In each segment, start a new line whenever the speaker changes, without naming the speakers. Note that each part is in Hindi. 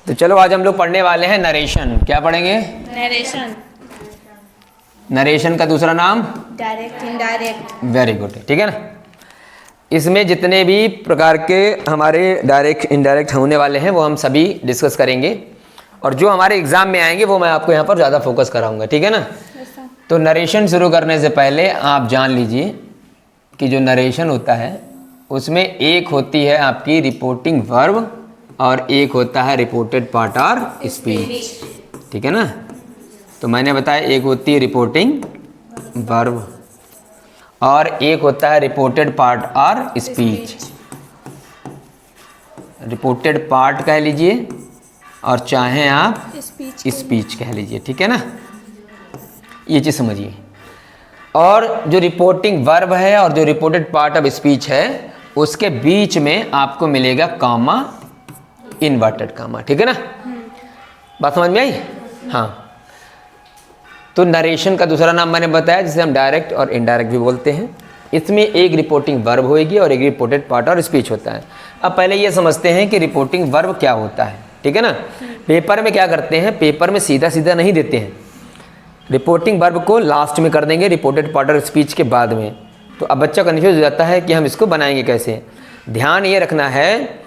तो चलो आज हम लोग पढ़ने वाले हैं नरेशन। क्या पढ़ेंगे?
नरेशन।
नरेशन का दूसरा नाम
डायरेक्ट, इनडायरेक्ट।
वेरी गुड, ठीक है ना। इसमें जितने भी प्रकार के हमारे डायरेक्ट इनडायरेक्ट होने वाले हैं वो हम सभी डिस्कस करेंगे, और जो हमारे एग्जाम में आएंगे वो मैं आपको यहाँ पर ज़्यादा फोकस कराऊंगा, ठीक है ना। तो नरेशन शुरू करने से पहले आप जान लीजिए कि जो नरेशन होता है उसमें एक होती है आपकी रिपोर्टिंग वर्ब और एक होता है रिपोर्टेड पार्ट और स्पीच, ठीक है ना। तो मैंने बताया एक होती है रिपोर्टिंग वर्ब और एक होता है रिपोर्टेड पार्ट और स्पीच। रिपोर्टेड पार्ट कह लीजिए और चाहे आप स्पीच कह लीजिए, ठीक है ना। ये चीज़ समझिए। और जो रिपोर्टिंग वर्ब है और जो रिपोर्टेड पार्ट ऑफ स्पीच है उसके बीच में आपको मिलेगा कॉमा, इन्वर्टेड कॉमा, ठीक है ना। बात समझ में आई? हाँ। तो नरेशन का दूसरा नाम मैंने बताया जिसे हम डायरेक्ट और इनडायरेक्ट भी बोलते हैं। इसमें एक रिपोर्टिंग वर्ब होएगी और एक रिपोर्टेड पार्ट और स्पीच होता है। अब पहले ये समझते हैं कि रिपोर्टिंग वर्ब क्या होता है, ठीक है ना। पेपर में क्या करते हैं, पेपर में सीधा सीधा नहीं देते हैं, रिपोर्टिंग वर्ब को लास्ट में कर देंगे, रिपोर्टेड पार्ट और स्पीच के बाद में। तो अब बच्चा कन्फ्यूज हो जाता है कि हम इसको बनाएंगे कैसे। ध्यान ये रखना है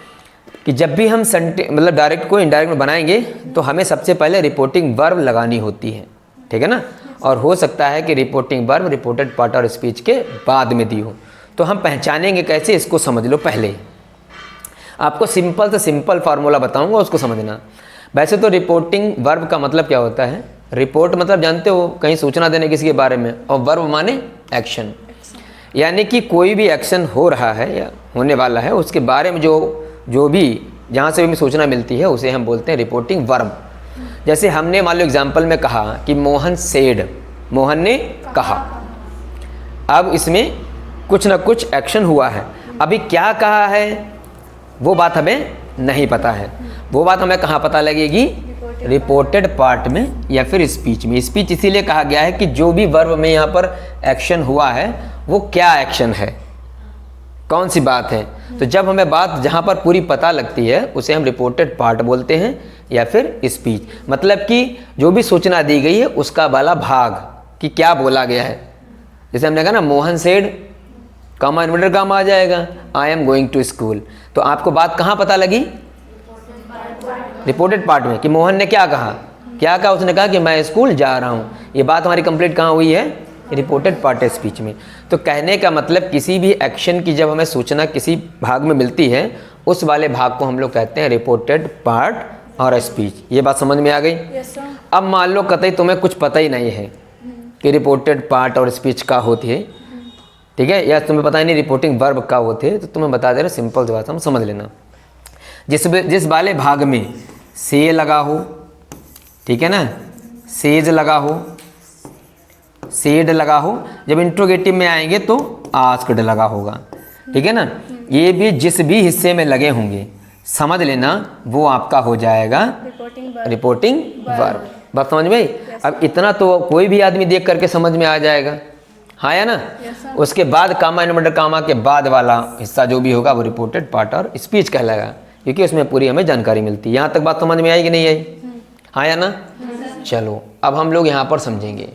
कि जब भी हम मतलब डायरेक्ट को इनडायरेक्ट में बनाएंगे तो हमें सबसे पहले रिपोर्टिंग वर्ब लगानी होती है, ठीक है ना। और हो सकता है कि रिपोर्टिंग वर्ब रिपोर्टेड पार्ट और स्पीच के बाद में दी हो। तो हम पहचानेंगे कैसे, इसको समझ लो पहले। आपको सिंपल से सिंपल फार्मूला बताऊंगा, उसको समझना। वैसे तो रिपोर्टिंग वर्ब का मतलब क्या होता है, रिपोर्ट मतलब जानते हो कहीं सूचना देने किसी के बारे में, और वर्ब माने एक्शन, यानी कि कोई भी एक्शन हो रहा है या होने वाला है उसके बारे में जो भी जहाँ से भी सूचना मिलती है उसे हम बोलते हैं रिपोर्टिंग वर्ब। जैसे हमने मान लो एग्जाम्पल में कहा कि मोहन सेड, मोहन ने कहा। अब इसमें कुछ ना कुछ एक्शन हुआ है, अभी क्या कहा है वो बात हमें नहीं पता है। वो बात हमें कहाँ पता लगेगी, रिपोर्टेड पार्ट में या फिर स्पीच में। स्पीच इसीलिए कहा गया है कि जो भी वर्ब में यहाँ पर एक्शन हुआ है वो क्या एक्शन है, कौन सी बात है। तो जब हमें बात जहाँ पर पूरी पता लगती है उसे हम रिपोर्टेड पार्ट बोलते हैं या फिर स्पीच। मतलब कि जो भी सूचना दी गई है उसका वाला भाग कि क्या बोला गया है। जैसे हमने कहा ना Mohan said, comma inverted comma आ जाएगा, I am going to school. तो आपको बात कहाँ पता लगी, रिपोर्टेड पार्ट में, कि मोहन ने क्या कहा, क्या कहा, उसने कहा कि मैं स्कूल जा रहा हूँ। ये बात हमारी कंप्लीट कहाँ हुई है, रिपोर्टेड पार्ट है स्पीच में। तो कहने का मतलब किसी भी एक्शन की जब हमें सूचना किसी भाग में मिलती है उस वाले भाग को हम लोग कहते हैं रिपोर्टेड पार्ट और स्पीच। ये बात समझ में आ गई?
Yes, sir.
अब मान लो कतई तुम्हें कुछ पता ही नहीं है कि रिपोर्टेड पार्ट और स्पीच का होती है, ठीक है, या तुम्हें पता ही नहीं रिपोर्टिंग वर्ब का होते हैं, तो तुम्हें बता दे रहे सिंपल सी बात हम समझ लेना। जिस वाले भाग में से लगा हो, ठीक है ना, सेज लगा हो, सेड लगा हो, जब इंट्रोगेटिव में आएंगे तो आस्क्ड लगा होगा, ठीक है ना। ये भी जिस भी हिस्से में लगे होंगे समझ लेना वो आपका हो जाएगा रिपोर्टिंग वर्ब। बात समझ में आई? अब इतना तो कोई भी आदमी देख करके समझ में आ जाएगा, हाँ या ना। उसके बाद कामा इन्वर्टेड कामा के बाद वाला हिस्सा जो भी होगा वो रिपोर्टेड पार्ट और स्पीच कहलाएगा, क्योंकि उसमें पूरी हमें जानकारी मिलती है। यहाँ तक बात समझ में आई कि नहीं आई, हाँ या ना। चलो अब हम लोग यहाँ पर समझेंगे।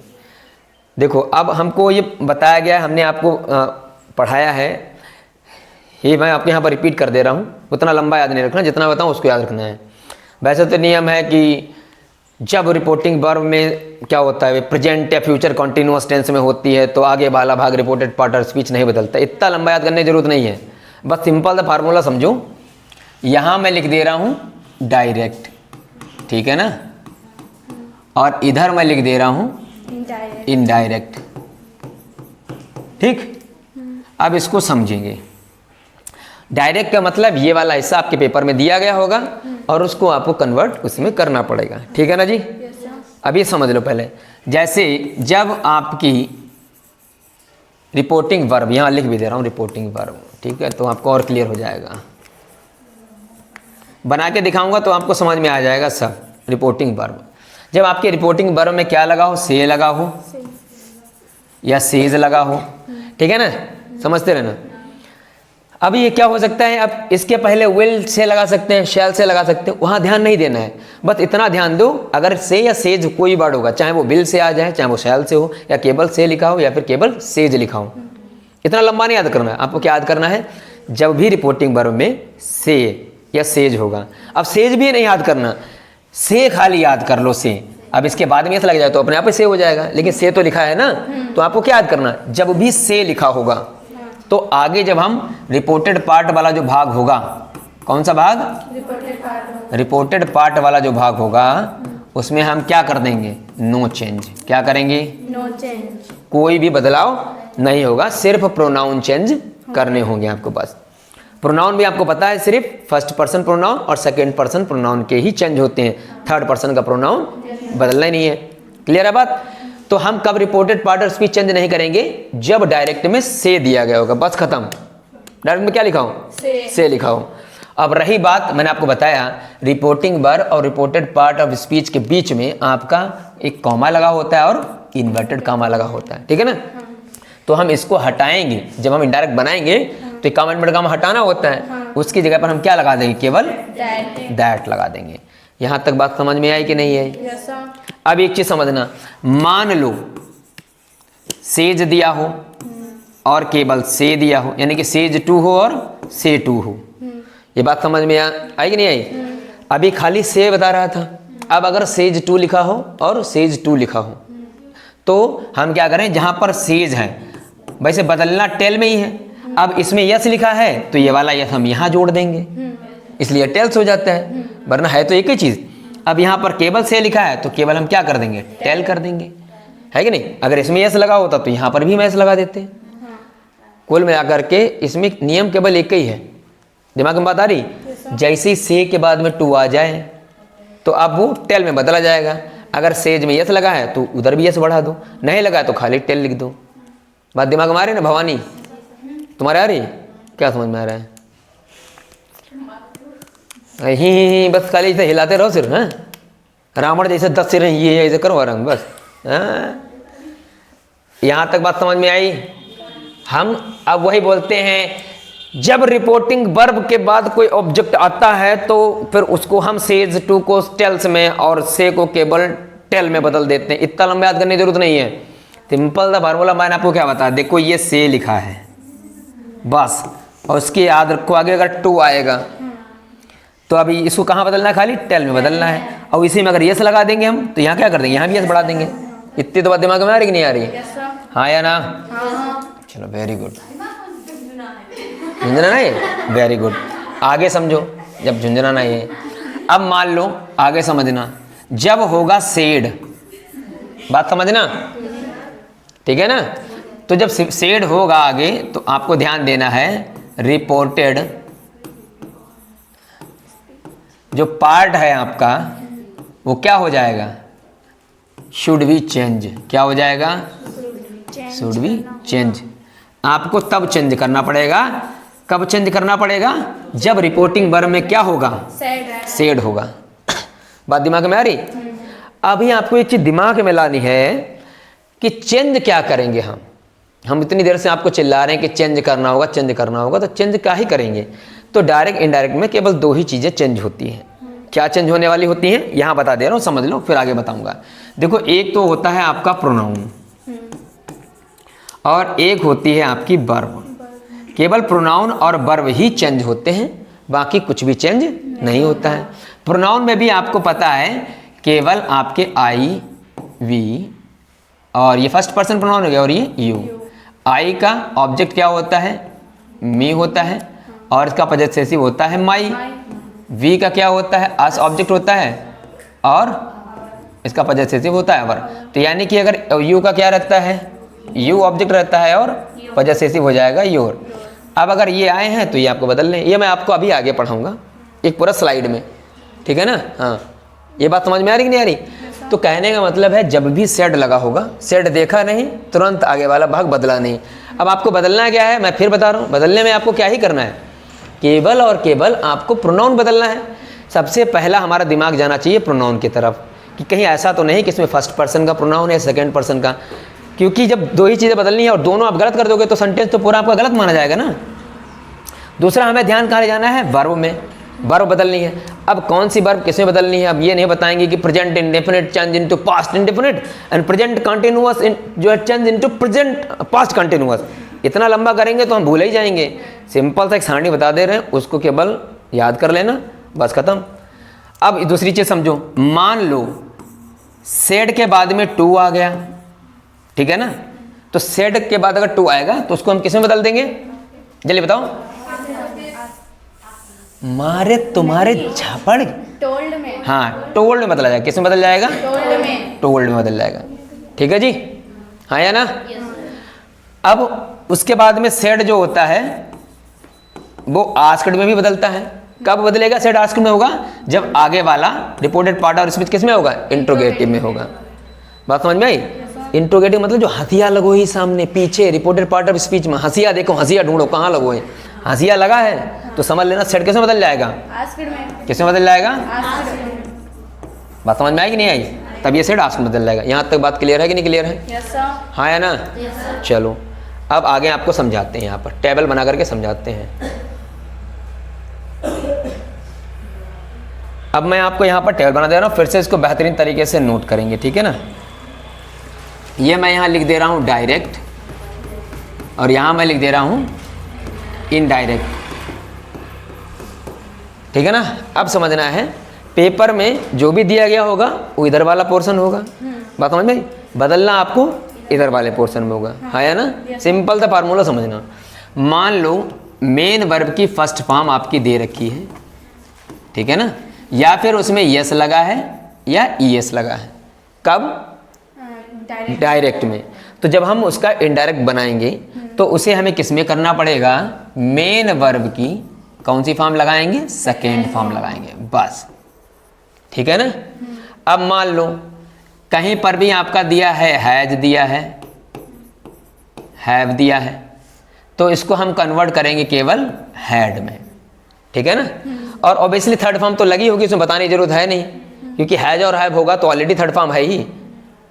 देखो अब हमको ये बताया गया, हमने आपको पढ़ाया है, ये मैं आपके यहाँ पर रिपीट कर दे रहा हूँ। उतना लंबा याद नहीं रखना, जितना बताऊँ उसको याद रखना है। वैसे तो नियम है कि जब रिपोर्टिंग वर्ब में क्या होता है, प्रेजेंट या फ्यूचर कॉन्टिन्यूअस टेंस में होती है तो आगे वाला भाग रिपोर्टेड पार्ट और स्पीच नहीं बदलता। इतना लंबा याद करने की जरूरत नहीं है, बस सिंपल सा फार्मूला समझो। यहाँ मैं लिख दे रहा हूँ डायरेक्ट, ठीक है ना, और इधर मैं लिख दे रहा हूँ इनडायरेक्ट, ठीक। अब इसको समझेंगे। डायरेक्ट का मतलब ये वाला हिस्सा आपके पेपर में दिया गया होगा और उसको आपको कन्वर्ट उसमें करना पड़ेगा, ठीक है ना जी। अब ये समझ लो पहले, जैसे जब आपकी रिपोर्टिंग वर्ब, यहाँ लिख भी दे रहा हूँ रिपोर्टिंग वर्ब, ठीक है, तो आपको और क्लियर हो जाएगा। बना के दिखाऊंगा तो आपको समझ में आ जाएगा सब। रिपोर्टिंग वर्ब, जब आपके रिपोर्टिंग वर्ब में क्या लगा हो, से लगा हो या सेज लगा हो, ठीक है ना, समझते रहना। अब ये क्या हो सकता है, अब इसके पहले विल से लगा सकते हैं, शैल से लगा सकते हैं, वहाँ ध्यान नहीं देना है, बस इतना ध्यान दो अगर से या सेज कोई वर्ड होगा, चाहे वो विल से आ जाए, चाहे वो शैल से हो, या केवल से लिखा हो या फिर केवल सेज लिखा हो, इतना लंबा नहीं याद करना है आपको। क्या याद करना है, जब भी रिपोर्टिंग वर्ब में से या सेज होगा, अब सेज भी नहीं याद करना, से खाली याद कर लो से। अब इसके बाद में ऐसा लग जाए तो अपने आप ही से हो जाएगा, लेकिन से तो लिखा है ना, तो आपको क्या याद करना, जब भी से लिखा होगा तो आगे जब हम रिपोर्टेड पार्ट वाला जो भाग होगा, कौन सा भाग, रिपोर्टेड पार्ट वाला जो भाग होगा उसमें हम क्या कर देंगे, नो चेंज। क्या करेंगे,
नो चेंज।
कोई भी बदलाव नहीं होगा, सिर्फ प्रोनाउन चेंज करने होंगे आपको पास। प्रोनाउन भी आपको पता है सिर्फ फर्स्ट पर्सन प्रोनाउन और सेकंड पर्सन प्रोनाउन के ही चेंज होते हैं, थर्ड पर्सन का प्रोनाउन बदलना ही नहीं है। क्लियर है बात। तो हम कब reported part of speech change नहीं करेंगे, जब डायरेक्ट में से दिया गया होगा, बस खत्म। डायरेक्ट में क्या लिखा हो, से लिखा हो। अब रही बात, मैंने आपको बताया रिपोर्टिंग वर्ब और रिपोर्टेड पार्ट ऑफ स्पीच के बीच में आपका एक कॉमा लगा होता है और इन्वर्टेड कॉमा लगा होता है, ठीक है ना। तो हम इसको हटाएंगे, जब हम इनडायरेक्ट बनाएंगे तो कॉमा इन्वर्टेड कॉमा हटाना होता है, उसकी जगह पर हम क्या लगा देंगे, केवल दैट लगा देंगे। यहां तक बात समझ में आई कि नहीं आई। अब एक चीज समझना, मान लो सेज दिया हो और केवल से दिया हो, यानी कि सेज टू हो और से टू हो, ये बात समझ में आई कि नहीं आई। अभी खाली से बता रहा था, अब अगर सेज टू लिखा हो और सेज टू लिखा हो तो हम क्या करें, जहां पर सेज है वैसे बदलना टेल में ही है, अब इसमें यस लिखा है तो ये वाला यस हम यहाँ जोड़ देंगे, इसलिए टेल्स हो जाता है, वरना है तो एक ही चीज। अब यहाँ पर केवल से लिखा है तो केवल हम क्या कर देंगे, टेल कर देंगे, है कि नहीं। अगर इसमें यस लगा होता तो यहाँ पर भी हम यस लगा देते। कुल मिलाकर के इसमें नियम केवल एक ही है, दिमाग में बात आ रही। जैसे ही से के बाद में टू आ जाए तो अब वो टेल में बदला जाएगा। अगर सेज में यस लगा है तो उधर भी यस बढ़ा दो, नहीं लगा तो खाली टेल लिख दो। बात दिमाग में आ रही है ना भवानी, तुम्हारे आ रही, क्या समझ में आ रहा है। ही बस खाली ऐसे हिलाते रहो सिर, हाँ रावण जैसे 10 सिर हैं, ये ऐसे करो आराम बस। हाँ यहाँ तक बात समझ में आई। हम अब वही बोलते हैं, जब रिपोर्टिंग वर्ब के बाद कोई ऑब्जेक्ट आता है तो फिर उसको हम सेज टू को टेल्स में और से को केवल टेल में बदल देते हैं। इतना लंबा याद करने की जरूरत नहीं है, सिंपल सा फार्मूला मैंने आपको क्या बताया, देखो ये से लिखा है बस, और उसके याद रखो आगे अगर टू आएगा तो अभी इसको कहाँ बदलना है, खाली टेल में बदलना है। और इसी में अगर यस लगा देंगे हम तो यहाँ क्या कर देंगे, यहाँ भी यस बढ़ा देंगे। इतनी तो बात दिमाग में आ रही कि नहीं आ रही, हाँ या ना। चलो वेरी गुड, झुंझुना नहीं, वेरी गुड, आगे समझो जब झुंझुना नहीं है। अब मान लो आगे समझना, जब होगा सेड, बात समझना, ठीक है ना। तो जब सेड होगा आगे तो आपको ध्यान देना है, रिपोर्टेड जो पार्ट है आपका वो क्या हो जाएगा, शुड बी चेंज। क्या हो जाएगा, शुड बी चेंज। आपको तब चेंज करना पड़ेगा, कब चेंज करना पड़ेगा, जब रिपोर्टिंग वर्ब में क्या होगा, सेड होगा। बात दिमाग में आ रही। अभी आपको एक चीज दिमाग में लानी है कि चेंज क्या करेंगे हम इतनी देर से आपको चिल्ला रहे हैं कि चेंज करना होगा, चेंज करना होगा, तो चेंज क्या ही करेंगे। तो डायरेक्ट इनडायरेक्ट में केवल दो ही चीजें चेंज होती हैं। क्या चेंज होने वाली होती हैं, यहां बता दे रहा हूं, समझ लो फिर आगे बताऊंगा। देखो एक तो होता है आपका प्रोनाउन और एक होती है आपकी वर्ब। केवल प्रोनाउन और वर्ब ही चेंज होते हैं, बाकी कुछ भी चेंज नहीं होता है। प्रोनाउन में भी आपको पता है केवल आपके आई वी और ये फर्स्ट पर्सन प्रोनाउन हो गया और ये यू। आई का ऑब्जेक्ट क्या होता है, मी होता है, और इसका पजेसेसिव होता है माई। वी का क्या होता है, अस ऑब्जेक्ट होता है और इसका पजेसेसिव होता है अवर। तो यानी कि अगर यू का क्या रहता है, यू ऑब्जेक्ट रहता है और पजेसेसिव हो जाएगा योर। अब अगर ये आए हैं तो ये आपको बदल लें, ये मैं आपको अभी आगे पढ़ाऊंगा एक पूरा स्लाइड में, ठीक है ना। हाँ ये बात समझ में आ रही कि नहीं आ रही। तो कहने का मतलब है जब भी सेड लगा होगा, सेड देखा नहीं तुरंत आगे वाला भाग बदला नहीं। अब आपको बदलना क्या है, मैं फिर बता रहा हूँ, बदलने में आपको क्या ही करना है, केवल और केवल आपको प्रोनाउन बदलना है। सबसे पहला हमारा दिमाग जाना चाहिए प्रोनाउन की तरफ, कि कहीं ऐसा तो नहीं कि इसमें फर्स्ट पर्सन का प्रोनाउन है सेकंड पर्सन का, क्योंकि जब दो ही चीज़ें बदलनी है और दोनों आप गलत कर दोगे तो सेंटेंस तो पूरा आपका गलत माना जाएगा ना। दूसरा हमें ध्यान कहाँ ले जाना है, वर्ब में, वर्ब बदलनी है। अब कौन सी वर्ब किसमें बदलनी है, अब ये नहीं बताएंगे कि present indefinite change into past indefinite and present continuous जो है change into present past continuous. इतना लंबा करेंगे तो हम भूल ही जाएंगे। सिंपल सा एक सारणी बता दे रहे हैं, उसको केवल याद कर लेना, बस खत्म। अब दूसरी चीज समझो, मान लो सेड के बाद में टू आ गया, ठीक है ना, तो सेड के बाद अगर टू आएगा तो उसको हम किसमें बदल देंगे, जल्दी बताओ। मारे तुम्हारे झापड़,
टोल्ड में।
हाँ टोल्ड में बदला जाएगा, किसमें बदल जाएगा,
टोल्ड में।
टोल्ड में बदल जाएगा, ठीक है जी, हाँ या ना। अब उसके बाद में सेड जो होता है वो आस्क्ड में भी बदलता है। कब बदलेगा, सेड आस्क्ड में होगा जब आगे वाला रिपोर्टेड पार्ट और स्पीच किस में होगा, इंट्रोगेटिव में होगा। बात समझ में आई। इंट्रोगेटिव मतलब जो हंसिया लगो ही सामने पीछे, रिपोर्टेड पार्ट ऑफ स्पीच में हंसिया देखो, हंसिया ढूंढो कहाँ लगो है, हंसिया लगा है तो समझ लेना सेड किसमें बदल जाएगा,
आस्क्ड में।
किसमें बदल जाएगा,
आस्क्ड में।
बात समझ में आई कि नहीं आई, तब ये सेड आस्क्ड में बदल जाएगा। यहाँ तक बात क्लियर है कि नहीं क्लियर है,
यस सर।
हाँ या ना। चलो अब आगे आपको समझाते हैं, यहाँ पर टेबल बना करके समझाते हैं। अब मैं आपको यहाँ पर टेबल बना दे रहा हूँ, फिर से इसको बेहतरीन तरीके से नोट करेंगे, ठीक है ना। ये मैं यहाँ लिख दे रहा हूँ डायरेक्ट और यहाँ मैं लिख दे रहा हूँ इनडायरेक्ट, ठीक है ना। अब समझना है, पेपर में जो भी दिया गया होगा वो इधर वाला पोर्शन होगा, बात समझ में, बदलना आपको इधर वाले पोर्शन में होगा, हाँ या ना। सिंपल सा फार्मूला समझना। मान लो मेन वर्ब की फर्स्ट फॉर्म आपकी दे रखी है, ठीक है ना, या फिर उसमें यस लगा है या ईएस लगा है, कब, डायरेक्ट में। तो जब हम उसका इनडायरेक्ट बनाएंगे तो उसे हमें किस में करना पड़ेगा, मेन वर्ब की कौन सी फॉर्म लगाएंगे, सेकेंड फॉर्म लगाएंगे, बस, ठीक है ना। अब मान लो कहीं पर भी आपका दिया है हैज दिया है, हैव दिया है, तो इसको हम कन्वर्ट करेंगे केवल हैड में, ठीक है ना। और ऑब्वियसली थर्ड फॉर्म तो लगी होगी, उसमें बताने की जरूरत है नहीं, क्योंकि हैज और हैव होगा तो ऑलरेडी थर्ड फॉर्म है ही,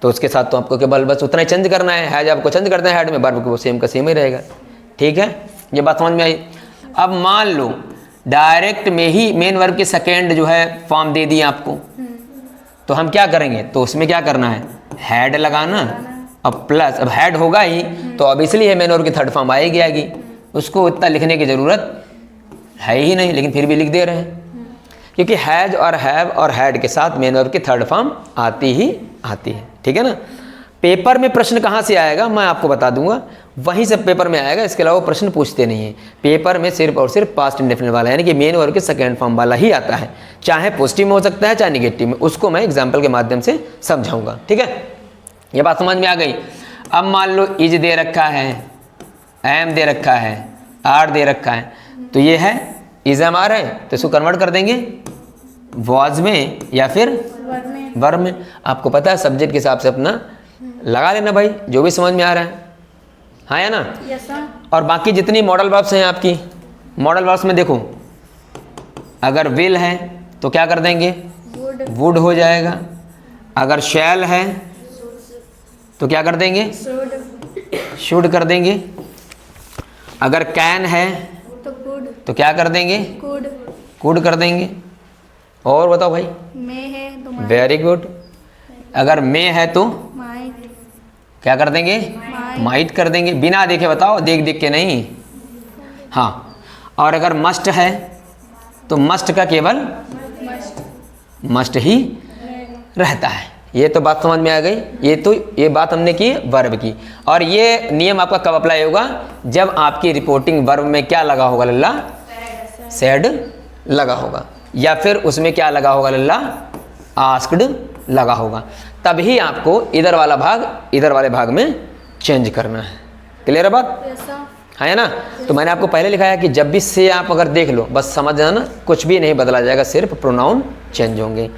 तो उसके साथ तो आपको केवल बस उतना ही चेंज करना है, हैज आपको चेंज करना है हैड में, वर्ब को वो सेम का सेम ही रहेगा, ठीक है। ये बात समझ में आई। अब मान लो डायरेक्ट में ही मेन वर्ब की सेकेंड जो है फॉर्म दे दी आपको, तो हम क्या करेंगे, तो उसमें क्या करना है, हैड लगाना, अब प्लस, अब हैड होगा ही तो ऑब्वियसली है मेन वर्ब की थर्ड फॉर्म आएगी आएगी, उसको इतना लिखने की जरूरत है ही नहीं, लेकिन फिर भी लिख दे रहे हैं क्योंकि हैज और हैव और हैड के साथ मेन वर्ब की थर्ड फॉर्म आती ही आती है, ठीक है ना। पेपर में प्रश्न कहाँ से आएगा मैं आपको बता दूंगा, वहीं से पेपर में आएगा, इसके अलावा प्रश्न पूछते नहीं है। पेपर में सिर्फ और सिर्फ पास्ट इंडेफिनिट वाला यानी कि मेन वर्ब के सेकेंड फॉर्म वाला ही आता है, चाहे पॉजिटिव में हो सकता है चाहे निगेटिव में, उसको मैं एग्जाम्पल के माध्यम से समझाऊंगा, ठीक है। ये बात समझ में आ गई। अब मान लो इज दे रखा है, एम दे रखा है, आर दे रखा है, तो ये है इज एम आर है, तो इसको कन्वर्ट कर देंगे वॉज में या फिर वर्ब में। आपको पता है सब्जेक्ट के हिसाब से अपना लगा लेना भाई, जो भी समझ में आ रहा है, हाँ या ना।
Yes sir.
और बाकी जितनी मॉडल वर्ब्स हैं आपकी, मॉडल वर्ब्स में देखो अगर विल है तो क्या कर देंगे, वुड हो जाएगा, अगर शैल है तो क्या कर देंगे, शुड कर देंगे, अगर कैन है
तो कुड।
तो क्या कर देंगे,
कुड।
कुड कर देंगे। और बताओ भाई,
में है तो माइट।
Very good. अगर मे है तो
माइट।
क्या कर देंगे, माइट कर देंगे, बिना देखे बताओ, देख देख के नहीं, हाँ। और अगर मस्ट है तो मस्ट का केवल मस्ट ही रहता है। ये तो बात समझ में आ गई। ये बात हमने की वर्ब की, और ये नियम आपका कब अप्लाई होगा, जब आपकी रिपोर्टिंग वर्ब में क्या लगा होगा लल्ला, सेड लगा होगा, या फिर उसमें क्या लगा होगा लल्ला, आस्क्ड लगा होगा, तभी आपको इधर वाला भाग इधर वाले भाग में चेंज करना है। क्लियर है बात,
यस सर।
है ना। तो मैंने आपको पहले लिखाया कि जब भी से आप अगर देख लो बस समझ जाना, कुछ भी नहीं बदला जाएगा, सिर्फ प्रोनाउन चेंज होंगे।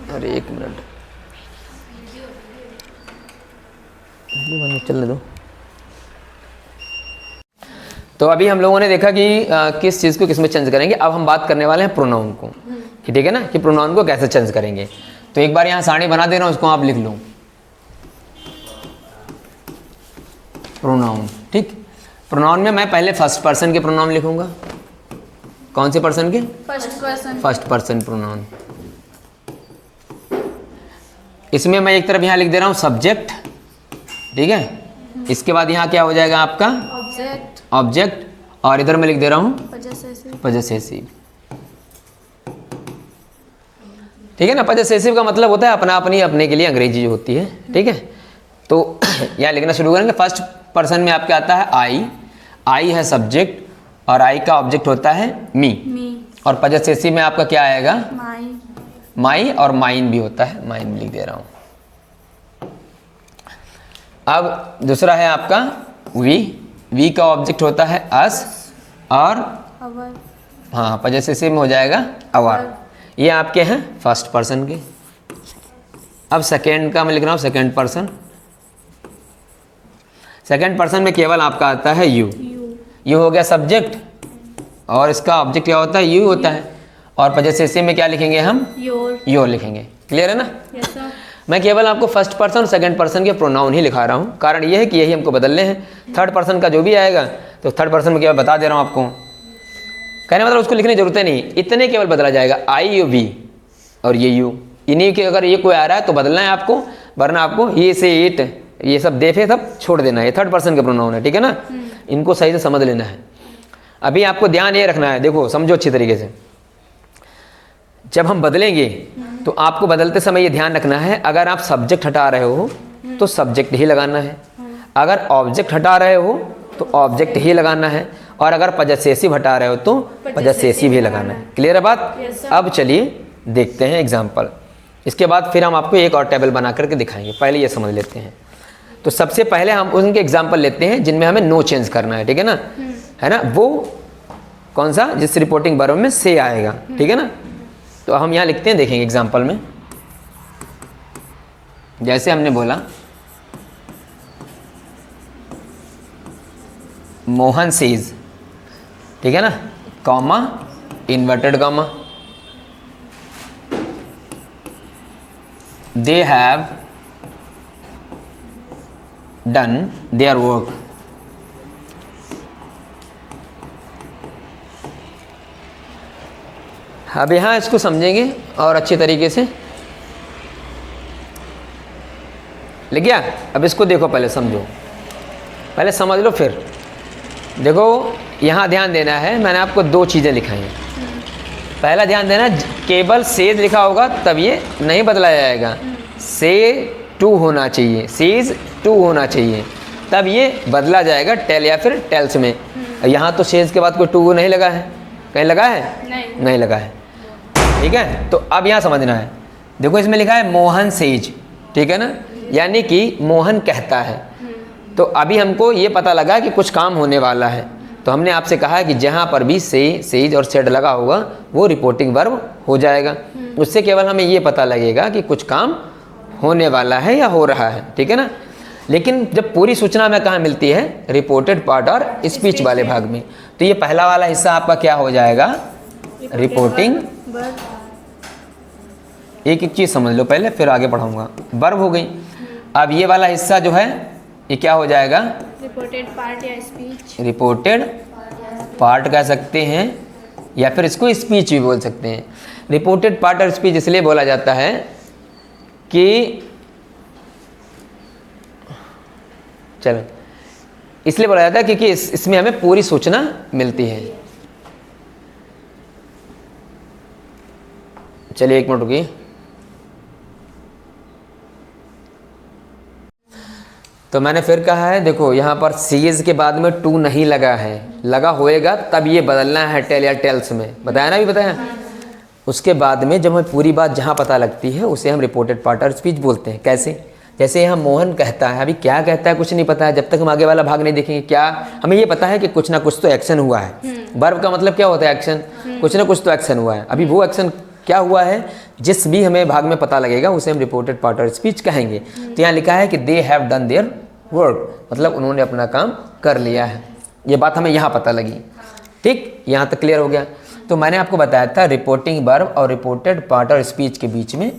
अरे एक मिनट चलने दो। तो अभी हम लोगों ने देखा कि किस चीज़ को किस में चेंज करेंगे। अब हम बात करने वाले हैं प्रोनाउन को, कि ठीक है ना, कि प्रोनाउन को कैसे चेंज करेंगे। तो एक बार यहाँ सारणी बना दे रहा हूँ, उसको आप लिख लो, प्रोनाउन, ठीक। प्रोनाउन में मैं पहले फर्स्ट पर्सन के प्रोनाउन लिखूंगा। कौन से पर्सन के?
First person.
First person pronoun. इसमें मैं एक तरफ यहाँ लिख दे रहा हूँ सब्जेक्ट, ठीक है। इसके बाद यहाँ क्या हो जाएगा आपका?
ऑब्जेक्ट।
ऑब्जेक्ट, और इधर मैं लिख दे रहा हूँ
पजेसिव।
पजेसेसिव, ठीक है ना। पजेसेसिव का मतलब होता है अपना अपनी, अपने के लिए अंग्रेजी जो होती है, ठीक है। तो यहाँ लिखना शुरू करेंगे। फर्स्ट पर्सन में आपके आता है आई, आई है सब्जेक्ट और आई का ऑब्जेक्ट होता है मी, और पजेसेसिव में आपका क्या आएगा?
माई।
माई, और माइन भी होता है, माइन भी लिख दे रहा हूँ। अब दूसरा है आपका वी, वी का ऑब्जेक्ट होता है अस, और
अवर।
हाँ पजेसेसिव में हो जाएगा अवर। ये आपके हैं फर्स्ट पर्सन के। अब सेकेंड का मैं लिख रहा हूँ सेकेंड पर्सन। सेकेंड पर्सन में केवल आपका आता है यू, यू हो गया सब्जेक्ट, और इसका ऑब्जेक्ट क्या होता है? यू होता है, और पजेसेसिव में क्या लिखेंगे हम?
योर।
योर लिखेंगे। क्लियर है ना?
Yes sir.
मैं केवल आपको फर्स्ट पर्सन और सेकंड पर्सन के प्रोनाउन ही लिखा रहा हूँ, कारण यह है कि यही हमको बदलने हैं। थर्ड पर्सन का जो भी आएगा तो थर्ड पर्सन में केवल बता दे रहा हूँ आपको, कहने मतलब उसको लिखने की जरूरत नहीं, इतने केवल बदला जाएगा, आई यू वी और ये यू, इन्हीं के अगर ये कोई आ रहा है तो बदलना है आपको, वरना आपको ये से इट ये सब देफे सब छोड़ देना है। ये थर्ड पर्सन के प्रोनाउन है, ठीक है ना। इनको सही से समझ लेना है। अभी आपको ध्यान ये रखना है, देखो समझो अच्छी तरीके से। जब हम बदलेंगे तो आपको बदलते समय ये ध्यान रखना है, अगर आप सब्जेक्ट हटा रहे हो तो सब्जेक्ट ही लगाना है, अगर ऑब्जेक्ट हटा रहे हो तो ऑब्जेक्ट ही लगाना है, और अगर पजेसेसिव हटा रहे हो तो पजेसेसिव ही लगाना है। क्लियर है बात? अब चलिए देखते हैं एग्जाम्पल, इसके बाद फिर हम आपको एक और टेबल बना करके दिखाएंगे। पहले ये समझ लेते हैं। तो सबसे पहले हम उनके एग्जाम्पल लेते हैं जिनमें हमें नो चेंज करना है, ठीक है ना, है ना। वो कौन सा? जिस रिपोर्टिंग वर्ब में से आएगा, ठीक है ना। तो हम यहाँ लिखते हैं, देखेंगे एग्जाम्पल में। जैसे हमने बोला मोहन सेज, ठीक है ना, comma inverted comma, they have done their work. अब यहाँ इसको समझेंगे और अच्छे तरीके से। लिख गया? अब इसको देखो, पहले समझो, पहले समझ लो फिर देखो। यहाँ ध्यान देना है, मैंने आपको दो चीज़ें लिखाई हैं। पहला ध्यान देना, केवल सेज लिखा होगा तब ये नहीं बदला जाएगा, से टू होना चाहिए, सेज टू होना चाहिए, तब ये बदला जाएगा टेल या फिर टेल्स में। यहाँ तो सेज के बाद कोई टू नहीं लगा है, कहीं लगा है? नहीं लगा है, ठीक है। तो अब यहाँ समझना है, देखो इसमें लिखा है मोहन सेज, ठीक है ना, यानी कि मोहन कहता है। तो अभी हमको ये पता लगा कि कुछ काम होने वाला है, तो हमने आपसे कहा कि जहाँ पर भी से, सेज और सेड लगा होगा वो रिपोर्टिंग वर्ब हो जाएगा। उससे केवल हमें ये पता लगेगा कि कुछ काम होने वाला है या हो रहा है, ठीक है ना। लेकिन जब पूरी सूचना हमें कहाँ मिलती है? रिपोर्टेड पार्ट और स्पीच वाले भाग में। तो ये पहला वाला हिस्सा आपका क्या हो जाएगा? रिपोर्टिंग। एक एक चीज़ समझ लो पहले, फिर आगे पढ़ाऊंगा। वर्ब हो गई। अब ये वाला हिस्सा जो है ये क्या हो जाएगा?
रिपोर्टेड पार्ट या स्पीच।
रिपोर्टेड पार्ट कह सकते हैं या फिर इसको स्पीच भी बोल सकते हैं। रिपोर्टेड पार्ट और स्पीच इसलिए बोला जाता है कि चलो इसलिए बोला जाता है क्योंकि इसमें हमें पूरी सूचना मिलती है। चलिए एक मिनट रुकिए। तो मैंने फिर कहा है, देखो यहाँ पर सीज के बाद में टू नहीं लगा है, लगा होएगा तब ये बदलना है टेल या टेल्स में, बताया ना, भी बताया। उसके बाद में जब हमें पूरी बात जहाँ पता लगती है उसे हम रिपोर्टेड पार्ट और स्पीच बोलते हैं। कैसे? जैसे यहाँ मोहन कहता है, अभी क्या कहता है कुछ नहीं पता है, जब तक हम आगे वाला भाग नहीं देखेंगे। क्या हमें ये पता है कि कुछ ना कुछ तो एक्शन हुआ है। वर्ब का मतलब क्या होता है? एक्शन। कुछ ना कुछ तो एक्शन हुआ है। अभी वो एक्शन क्या हुआ है, जिस भी हमें भाग में पता लगेगा उसे हम रिपोर्टेड पार्ट और स्पीच कहेंगे। तो यहाँ लिखा है कि they have done their work, मतलब उन्होंने अपना काम कर लिया है। ये बात हमें यहाँ पता लगी, ठीक, यहाँ तक क्लियर हो गया। तो मैंने आपको बताया था रिपोर्टिंग वर्ब और रिपोर्टेड पार्ट और स्पीच के बीच में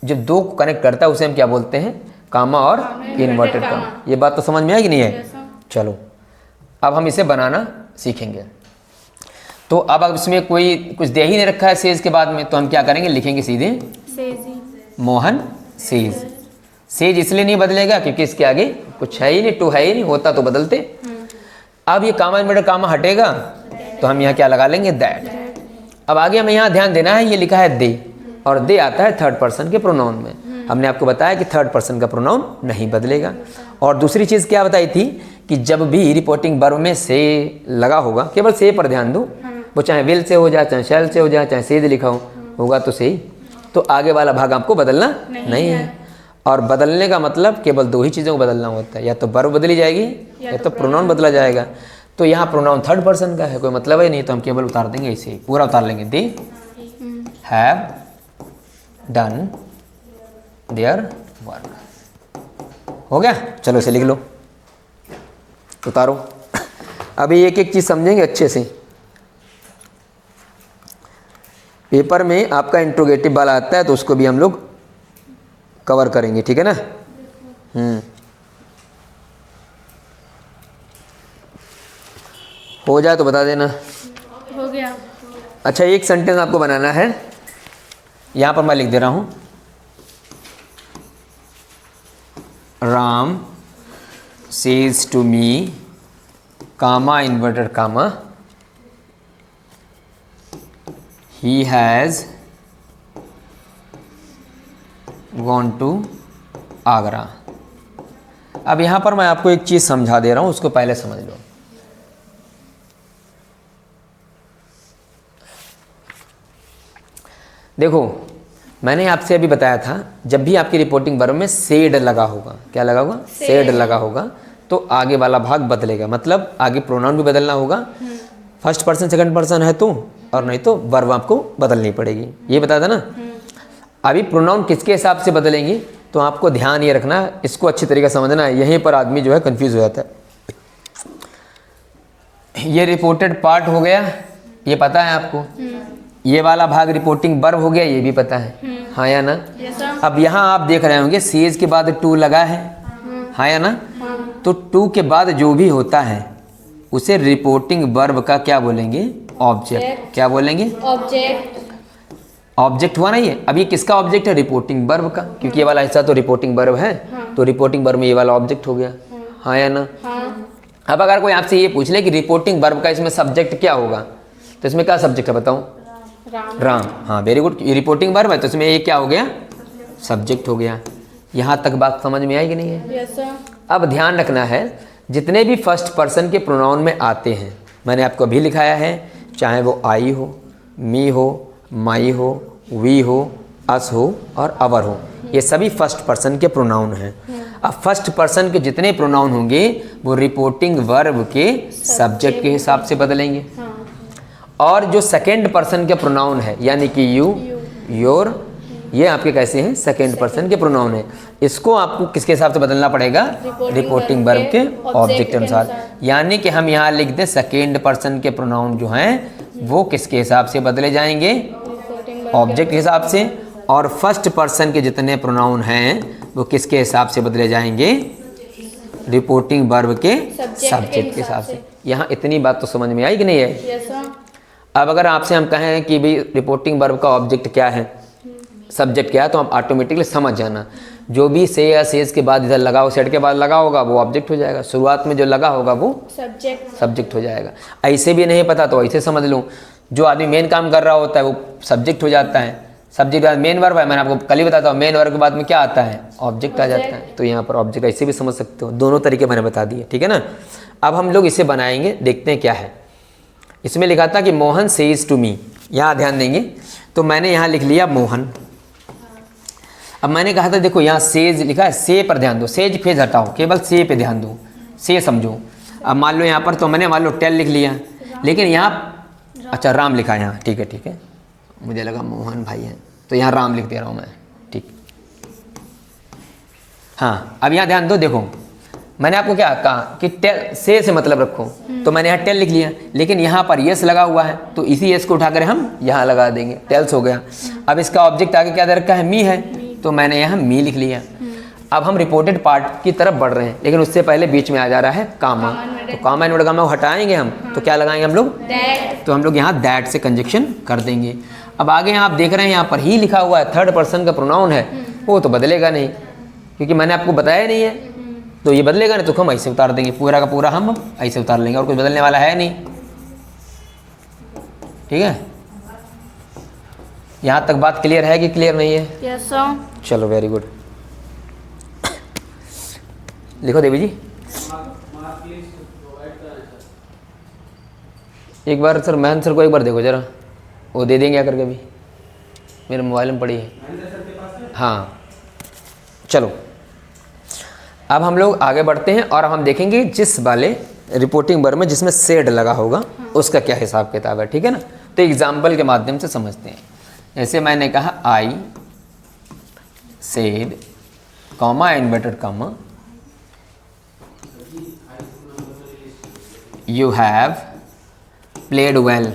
जो दो को कनेक्ट करता है उसे हम क्या बोलते हैं? कामा और इन्वर्टेड कामा। ये बात तो समझ में आई कि नहीं है? चलो अब हम इसे बनाना सीखेंगे। तो अब इसमें कोई कुछ दे ही नहीं रखा है सेज के बाद में, तो हम क्या करेंगे, लिखेंगे सीधे
सेजी।
मोहन सेज। सेज इसलिए नहीं बदलेगा क्योंकि इसके आगे कुछ है ही नहीं, टू है ही नहीं, होता तो बदलते। अब ये कामा इन्वर्टेड कामा हटेगा तो हम यहाँ क्या लगा लेंगे, दैट। अब आगे हमें यहाँ ध्यान देना है, ये लिखा है दे, और दे आता है थर्ड पर्सन के प्रोनाउन में। हमने आपको बताया कि थर्ड पर्सन का प्रोनाउन नहीं बदलेगा। और दूसरी चीज़ क्या बताई थी कि जब भी रिपोर्टिंग वर्ब में से लगा होगा, केवल से पर ध्यान दो, वो चाहे विल से हो जाए, चाहे शैल से हो जाए, चाहे सेज लिखा होगा तो सही, तो आगे वाला भाग आपको बदलना नहीं है। और बदलने का मतलब केवल दो ही चीज़ों को बदलना होता है, या तो वर्ब बदली जाएगी या तो प्रोनाउन बदला जाएगा। तो यहाँ प्रोनाउन थर्ड पर्सन का है, कोई मतलब ही नहीं, तो हम केवल उतार देंगे इसे, पूरा उतार लेंगे। They have done their work. हो गया, चलो इसे लिख लो, उतारो। अभी एक एक चीज़ समझेंगे अच्छे से। पेपर में आपका इंट्रोगेटिव वाला आता है तो उसको भी हम लोग कवर करेंगे, ठीक है ना। हो जाए तो बता देना।
हो गया।
अच्छा, एक सेंटेंस आपको बनाना है, यहाँ पर मैं लिख दे रहा हूँ, Ram says to me comma inverted comma he has gone to Agra. अब यहाँ पर मैं आपको एक चीज़ समझा दे रहा हूँ, उसको पहले समझ लो। देखो, मैंने आपसे अभी बताया था, जब भी आपकी रिपोर्टिंग वर्ब में सेड लगा होगा, क्या लगा होगा, सेड लगा होगा, तो आगे वाला भाग बदलेगा, मतलब आगे प्रोनाउन भी बदलना होगा। फर्स्ट पर्सन सेकंड पर्सन है तो, और नहीं तो वर्ब आपको बदलनी पड़ेगी, ये बताया था ना। अभी प्रोनाउन किसके हिसाब से बदलेंगे, तो आपको ध्यान ये रखना, इसको अच्छी तरीके से समझना है, यहीं पर आदमी जो है कंफ्यूज हो जाता है। ये रिपोर्टेड पार्ट हो गया, ये पता है आपको, ये वाला भाग रिपोर्टिंग वर्ब हो गया, ये भी पता है, हाँ या ना। अब यहाँ आप देख रहे होंगे सेज के बाद टू लगा है, हाँ या ना। तो टू के बाद जो भी होता है उसे रिपोर्टिंग वर्ब का क्या बोलेंगे, ऑब्जेक्ट। क्या बोलेंगे,
ऑब्जेक्ट।
ऑब्जेक्ट हुआ ना ये। अब ये किसका ऑब्जेक्ट है, रिपोर्टिंग वर्ब का, क्योंकि ये वाला हिस्सा तो रिपोर्टिंग वर्ब है, तो रिपोर्टिंग वर्ब में ये वाला ऑब्जेक्ट हो गया, हाँ या ना। अब अगर कोई आपसे ये पूछ ले कि रिपोर्टिंग वर्ब का इसमें सब्जेक्ट क्या होगा, तो इसमें क्या सब्जेक्ट है बताऊं, राम। हाँ, वेरी गुड। ये रिपोर्टिंग वर्ब है तो इसमें ये क्या हो गया, सब्जेक्ट हो गया। यहाँ तक बात समझ में आई कि नहीं है।
Yes sir.
अब ध्यान रखना है, जितने भी फर्स्ट पर्सन के प्रोनाउन में आते हैं, मैंने आपको अभी लिखाया है, चाहे वो आई हो, मी हो, माई हो, वी हो, अस हो और अवर हो, ये सभी फर्स्ट पर्सन के प्रोनाउन हैं। अब फर्स्ट पर्सन के जितने प्रोनाउन होंगे वो रिपोर्टिंग वर्ब के सब्जेक्ट के हिसाब से बदलेंगे। और जो सेकेंड पर्सन के प्रोनाउन है, यानी कि यू, योर, ये आपके कैसे हैं, सेकेंड पर्सन के प्रोनाउन है, इसको आपको किसके हिसाब से बदलना पड़ेगा, रिपोर्टिंग वर्ब के ऑब्जेक्ट के अनुसार। यानी कि हम यहाँ लिख दें सेकेंड पर्सन के प्रोनाउन जो हैं वो किसके हिसाब से बदले जाएंगे, ऑब्जेक्ट के हिसाब से। और फर्स्ट पर्सन के जितने प्रोनाउन हैं वो किसके हिसाब से बदले जाएंगे, रिपोर्टिंग वर्ब के सब्जेक्ट के हिसाब से। यहाँ इतनी बात तो समझ में आई कि नहीं है।
Yes sir.
अब अगर आपसे हम कहें कि भाई रिपोर्टिंग वर्ब का ऑब्जेक्ट क्या है, सब्जेक्ट क्या है, तो आप ऑटोमेटिकली समझ जाना, जो भी से या सेज के बाद इधर लगा हो, सेट के बाद लगा होगा वो ऑब्जेक्ट हो जाएगा, शुरुआत में जो लगा होगा वो सब्जेक्ट हो जाएगा। ऐसे भी नहीं पता तो ऐसे समझ लो, जो आदमी मेन काम कर रहा होता है वो सब्जेक्ट हो जाता है, सब्जेक्ट बाद मेन वर्ब है, मैंने आपको कल ही बताता हूँ, मेन वर्ब के बाद में क्या आता है, ऑब्जेक्ट आ जाता है। तो यहाँ पर ऑब्जेक्ट ऐसे भी समझ सकते हो, दोनों तरीके मैंने बता दिए, ठीक है ना। अब हम लोग इसे बनाएंगे, देखते हैं क्या है। इसमें लिखा था कि मोहन सेज टू मी, यहाँ ध्यान देंगे, तो मैंने यहाँ लिख लिया मोहन। अब मैंने कहा था देखो यहाँ सेज लिखा है, से पर ध्यान दो, सेज फेज हटाओ, केवल से पे ध्यान दो, से समझो। अब मान लो यहाँ पर तो मैंने मान लो टेल लिख लिया, लेकिन यहाँ अच्छा राम लिखा है यहाँ, ठीक है ठीक है, मुझे लगा मोहन भाई है, तो यहाँ राम लिख दे रहा हूँ मैं, ठीक। हाँ, अब यहाँ ध्यान दो, देखो मैंने आपको क्या कहा कि टेल से मतलब रखो, तो मैंने यहाँ टेल लिख लिया, लेकिन यहाँ पर यस लगा हुआ है तो इसी यस को उठाकर हम यहाँ लगा देंगे, टेल्स हो गया। अब इसका ऑब्जेक्ट आगे क्या दे रखा है, मी है, तो मैंने यहाँ मी लिख लिया। अब हम रिपोर्टेड पार्ट की तरफ बढ़ रहे हैं, लेकिन उससे पहले बीच में आ जा रहा है कामा। तो कामा इन्वर्टेड कामा को हटाएंगे हम, तो क्या लगाएंगे हम लोग?
दैट।
तो हम लोग यहाँ दैट से कंजक्शन कर देंगे। अब आगे आप देख रहे हैं यहाँ पर ही लिखा हुआ है, थर्ड पर्सन का प्रोनाउन है, वो तो बदलेगा नहीं क्योंकि मैंने आपको बताया नहीं है, तो ये बदलेगा नहीं, तो हम ऐसे उतार देंगे, पूरा का पूरा हम ऐसे उतार लेंगे और कुछ बदलने वाला है नहीं। ठीक है, यहाँ तक बात क्लियर है कि क्लियर नहीं है?
Yes sir.
चलो वेरी गुड। लिखो देवी जी। एक बार सर महन सर को एक बार देखो जरा, वो दे देंगे आकर के भी, मेरे मोबाइल में पड़ी है। हाँ चलो, अब हम लोग आगे बढ़ते हैं और हम देखेंगे जिस वाले रिपोर्टिंग वर्ब में जिसमें सेड लगा होगा उसका क्या हिसाब किताब है। ठीक है ना, तो एग्जाम्पल के माध्यम से समझते हैं। जैसे मैंने कहा I said comma inverted comma you have played well,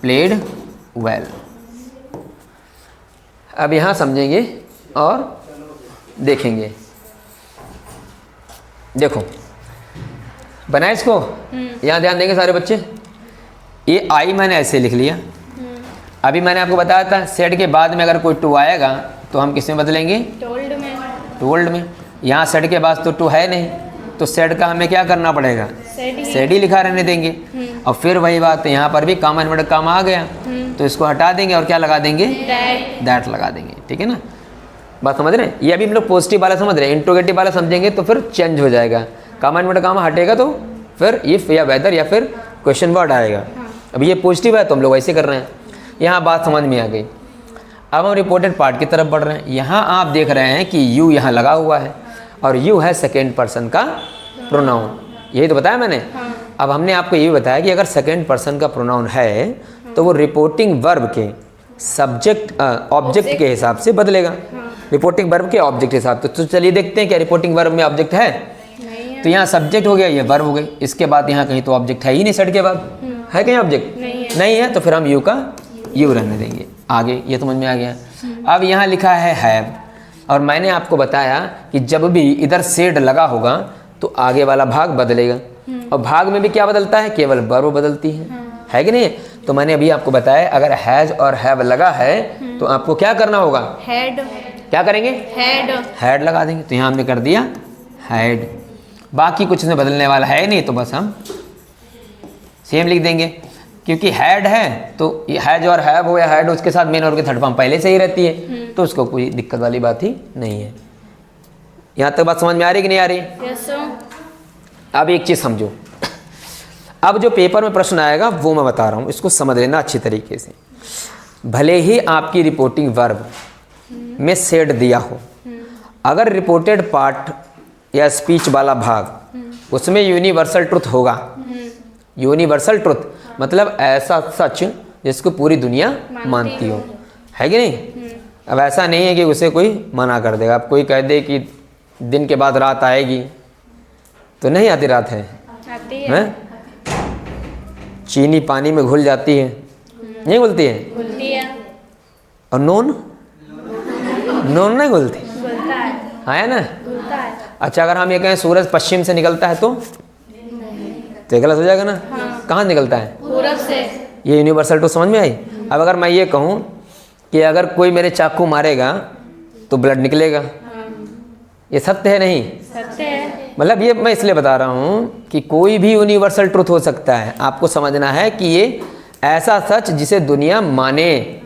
played well. अब यहाँ समझेंगे और देखेंगे। देखो बनाए इसको, यहाँ ध्यान देंगे सारे बच्चे। ये आई मैंने ऐसे लिख लिया। अभी मैंने आपको बताया था सेड के बाद में अगर कोई टू आएगा तो हम किस में बदलेंगे?
टोल्ड में।
टोल्ड में। यहाँ सेड के बाद तो टू है नहीं, तो सेड का हमें क्या करना पड़ेगा? सेड ही लिखा रहने देंगे। और फिर वही बात है, यहाँ पर भी कामा इन्वर्टेड कामा आ गया, तो इसको हटा देंगे और क्या लगा देंगे? दैट लगा देंगे। ठीक है ना, बात समझ रहे हैं? ये अभी हम लोग पॉजिटिव वाला समझ रहे हैं, इंट्रोगेटिव वाला समझेंगे तो फिर चेंज हो जाएगा। कामा इन्वर्टेड कामा हटेगा तो फिर इफ या वेदर या फिर क्वेश्चन वर्ड आएगा। अब ये पॉजिटिव है तो हम लोग ऐसे कर रहे हैं। यहाँ बात समझ में आ गई। अब हम रिपोर्टेड पार्ट की तरफ बढ़ रहे हैं। यहाँ आप देख रहे हैं कि यू यहाँ लगा हुआ है और यू है सेकेंड पर्सन का प्रोनाउन, यही तो बताया मैंने। अब हमने आपको ये भी बताया कि अगर सेकेंड पर्सन का प्रोनाउन है तो वो रिपोर्टिंग वर्ब के सब्जेक्ट ऑब्जेक्ट के हिसाब से बदलेगा। रिपोर्टिंग वर्ब के ऑब्जेक्ट के हिसाब से। तो चलिए देखते हैं क्या रिपोर्टिंग वर्ब में ऑब्जेक्ट है। तो यहाँ सब्जेक्ट हो गया, ये वर्ब हो गई। इसके बाद यहाँ कहीं तो ऑब्जेक्ट है ही नहीं, सेट के बाद है कहीं ऑब्जेक्ट? नहीं है, तो फिर हम यू का यू रहने देंगे। आगे ये समझ में आ गया। अब यहाँ लिखा है हैव, और मैंने आपको बताया कि जब भी इधर सेड लगा होगा तो आगे वाला भाग बदलेगा, और भाग में भी क्या बदलता है? केवल वर्ब बदलती है कि नहीं? तो मैंने अभी आपको बताया अगर हैज और हैव लगा है तो आपको क्या करना होगा?
हेड।
क्या करेंगे? हेड लगा देंगे। तो यहाँ हमने कर दिया हेड। बाकी कुछ इसमें बदलने वाला है नहीं, तो बस हम सेम लिख देंगे। क्योंकि हेड है तो हैज और हैव हो या हेड, उसके साथ मेन और के थर्ड फॉर्म पहले से ही रहती है, तो उसको कोई दिक्कत वाली बात ही नहीं है। यहाँ तक बात समझ में आ रही कि नहीं आ रही?
Yes sir.
अब एक चीज़ समझो, अब जो पेपर में प्रश्न आएगा वो मैं बता रहा हूँ, इसको समझ लेना अच्छी तरीके से। भले ही आपकी रिपोर्टिंग वर्ब में सेड दिया हो, अगर रिपोर्टेड पार्ट या स्पीच वाला भाग उसमें यूनिवर्सल ट्रुथ होगा। यूनिवर्सल ट्रुथ मतलब ऐसा सच जिसको पूरी दुनिया मानती हो, है कि नहीं? अब ऐसा नहीं है कि उसे कोई मना कर देगा। अब कोई कह दे कि दिन के बाद रात आएगी, तो नहीं आती रात है,
आती है।
चीनी पानी में घुल जाती है, नहीं घुलती है?
घुलती है।
और नून नहीं घुलती,
घुलता है।
है ना?
घुलता है।
अच्छा, अगर हम ये कहें सूरज पश्चिम से निकलता है तो ये गलत हो जाएगा ना? कहाँ निकलता है?
पूरब से।
ये यूनिवर्सल तो समझ में आई। अब अगर मैं ये कहूँ कि अगर कोई मेरे चाकू मारेगा तो ब्लड निकलेगा, ये सत्य है नहीं?
सत्य है।
मतलब ये मैं इसलिए बता रहा हूँ कि कोई भी यूनिवर्सल ट्रुथ हो सकता है। आपको समझना है कि ये ऐसा सच जिसे दुनिया माने,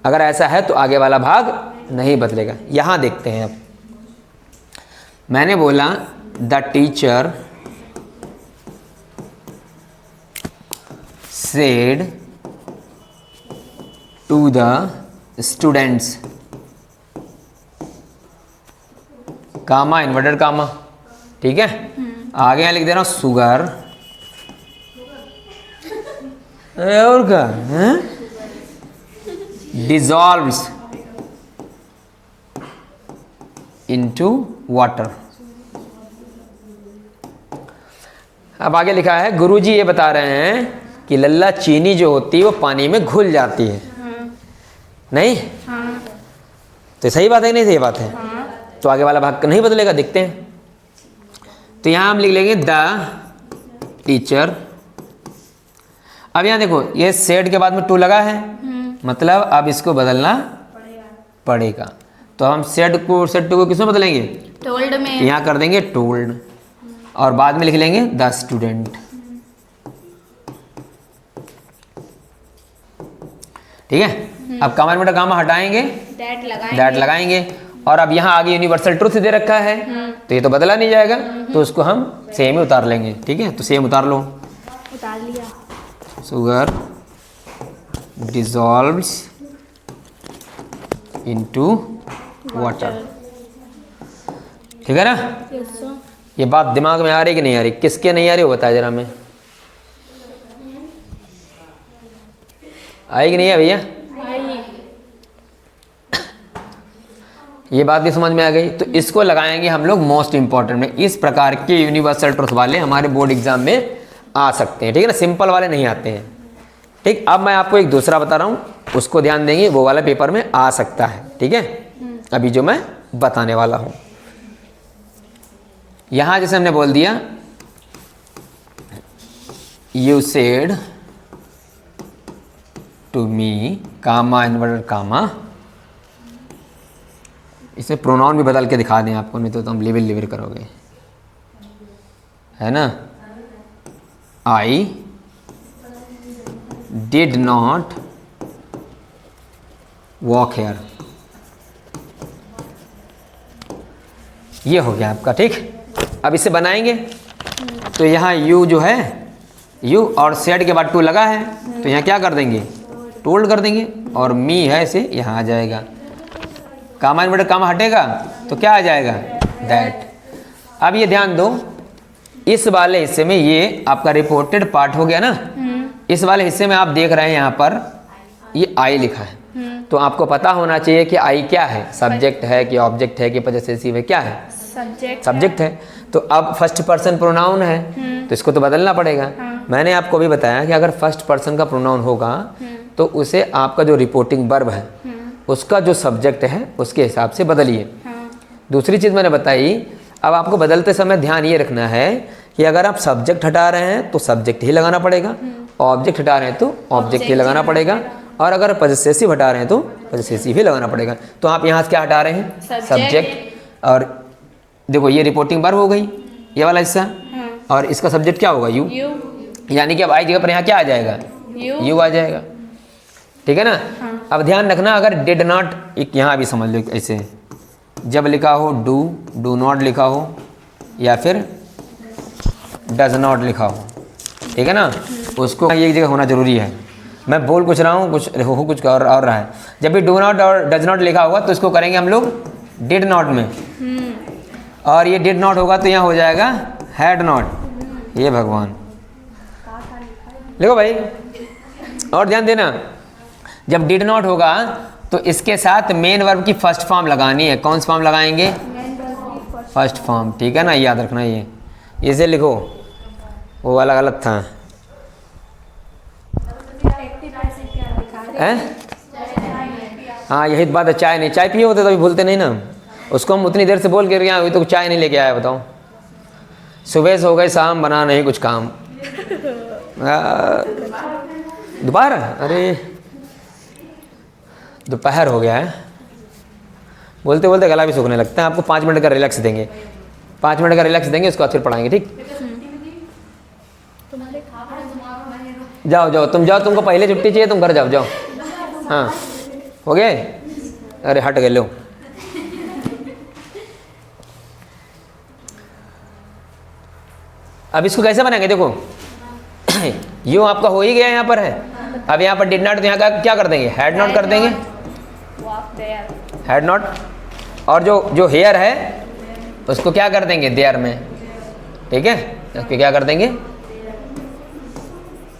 अगर ऐसा है तो आगे वाला भाग नहीं बदलेगा। यहाँ देखते हैं। अब मैंने बोला the teacher said to the students, comma inverted comma, ठीक है? आगे यहाँ लिख दे रहा हूँ सुगर, और क्या डिजॉल्व्स इनटू वाटर। अब आगे लिखा है गुरुजी ये बता रहे हैं कि लल्ला चीनी जो होती है वो पानी में घुल जाती है। नहीं?
हाँ।
तो सही बात है नहीं? सही बात है। तो आगे वाला भाग नहीं बदलेगा, देखते हैं। तो यहाँ हम लिख लेंगे द टीचर। अब यहाँ देखो ये सेड के बाद में टू लगा है, मतलब अब इसको बदलना पड़ेगा। तो हम सेड टू को किसमें बदलेंगे?
टोल्ड में।
तो यहाँ कर देंगे टोल्ड और बाद में लिख लेंगे द स्टूडेंट। ठीक है। अब कामा बेटा कामा हटाएंगे, दैट लगाएंगे और अब यहाँ आगे यूनिवर्सल ट्रुथ दे रखा है तो ये तो बदला नहीं जाएगा, तो उसको हम सेम ही उतार लेंगे। ठीक है, तो सेम उतार लो।
उतार लिया।
Sugar dissolves into water. ठीक है ना? ये बात दिमाग में आ रही कि नहीं आ रही? किसके नहीं आ रही वो बताया जरा हमें। आई कि नहीं है भैया? ये बात भी समझ में आ गई। तो इसको लगाएंगे हम लोग मोस्ट इंपॉर्टेंट में। इस प्रकार के यूनिवर्सल ट्रुथ वाले हमारे बोर्ड एग्जाम में आ सकते हैं। ठीक है ना? सिंपल वाले नहीं आते हैं। ठीक, अब मैं आपको एक दूसरा बता रहा हूँ, उसको ध्यान देंगे, वो वाला पेपर में आ सकता है। ठीक है, अभी जो मैं बताने वाला हूँ, यहां जैसे हमने बोल दिया you said to me comma inverted comma, इसे प्रोनाउन भी बदल के दिखा दें आपको, नहीं तो तुम लिवर करोगे, है ना। I did not walk here, ये हो गया आपका। ठीक, अब इसे बनाएंगे तो यहाँ यू जो है, यू और सेड के बाद टू लगा है तो यहाँ क्या कर देंगे? टोल्ड कर देंगे और मी है इसे यहाँ आ जाएगा। कामा इन्वर्टेड कामा हटेगा तो क्या आ जाएगा? दैट। अब ये ध्यान दो, इस वाले हिस्से में ये आपका रिपोर्टेड पार्ट हो गया ना, इस वाले हिस्से में आप देख रहे हैं यहाँ पर ये आई लिखा है, तो आपको पता होना चाहिए कि आई क्या है, सब्जेक्ट है कि ऑब्जेक्ट है कि पजेसिव है, क्या है? सब्जेक्ट है। तो अब फर्स्ट पर्सन प्रोनाउन है तो इसको तो बदलना पड़ेगा। मैंने आपको भी बताया कि अगर फर्स्ट पर्सन का प्रोनाउन होगा तो उसे आपका जो रिपोर्टिंग वर्ब है उसका जो सब्जेक्ट है उसके हिसाब से बदलिए। दूसरी चीज़ मैंने बताई, अब आपको बदलते समय ध्यान ये रखना है कि अगर आप सब्जेक्ट हटा रहे हैं तो सब्जेक्ट ही लगाना पड़ेगा, ऑब्जेक्ट हटा रहे हैं तो ऑब्जेक्ट ही लगाना पड़ेगा, और अगर पजेसिव हटा रहे हैं तो पजेसिव ही लगाना पड़ेगा। तो आप यहाँ से क्या हटा रहे हैं? सब्जेक्ट। और देखो ये रिपोर्टिंग वर्ब हो गई ये वाला हिस्सा, और इसका सब्जेक्ट क्या होगा? यू। यानी कि अब आई जगह पर यहाँ क्या आ जाएगा? यू आ जाएगा। ठीक है ना? अब ध्यान रखना, अगर डिड नॉट, एक यहाँ भी समझ लो ऐसे, जब लिखा हो डू नॉट लिखा हो या फिर डज नॉट लिखा हो, ठीक है ना, उसको एक जगह होना जरूरी है। मैं बोल कुछ रहा हूँ, कुछ और रहा है। जब भी डू नॉट और डज नॉट लिखा होगा तो इसको करेंगे हम लोग डिड नॉट में, और ये डिड नॉट होगा तो यहाँ हो जाएगा हैड नॉट। ये भगवान, देखो भाई और ध्यान देना, जब डिड नॉट होगा तो इसके साथ मेन वर्ब की फर्स्ट फॉर्म लगानी है। कौन सी फॉर्म लगाएंगे? First form. ठीक है ना, याद रखना। ये इसे लिखो, वो वाला गलत था। हैं? हाँ यही बात है, चाय नहीं, चाय पिए होते तो अभी भूलते नहीं ना। उसको हम उतनी देर से बोल के अभी तो चाय नहीं लेके आया, बताओ। सुबह से हो गए शाम, बना नहीं कुछ काम। दोपहर, अरे दोपहर हो गया है। बोलते बोलते गला भी सूखने लगता है। आपको 5 मिनट का रिलैक्स देंगे, 5 मिनट का रिलैक्स देंगे, उसको फिर पढ़ाएंगे। ठीक, जाओ जाओ तुम जाओ, तुमको पहले छुट्टी चाहिए, तुम घर जाओ जाओ। हाँ हो गए? अरे हट गए लो। अब इसको कैसे बनाएंगे? देखो यूँ आपका हो ही गया यहाँ पर है। अब यहाँ पर डिड नॉट, तो यहाँ का क्या कर देंगे? हैड नॉट कर देंगे, हैड नॉट। और जो हेयर है उसको क्या कर देंगे? देयर में। ठीक है, उसको क्या कर देंगे?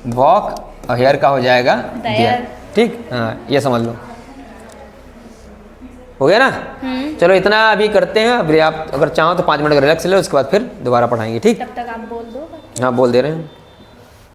वॉक, और हेयर का हो जाएगा देयर। ठीक, हाँ ये समझ लो, हो गया ना। चलो इतना अभी करते हैं। अभी आप अगर चाहो तो 5 मिनट का रिलैक्स ले लो, उसके बाद फिर दोबारा पढ़ाएंगे। ठीक,
तब तक आप बोल दो।
हाँ बोल दे रहे हैं।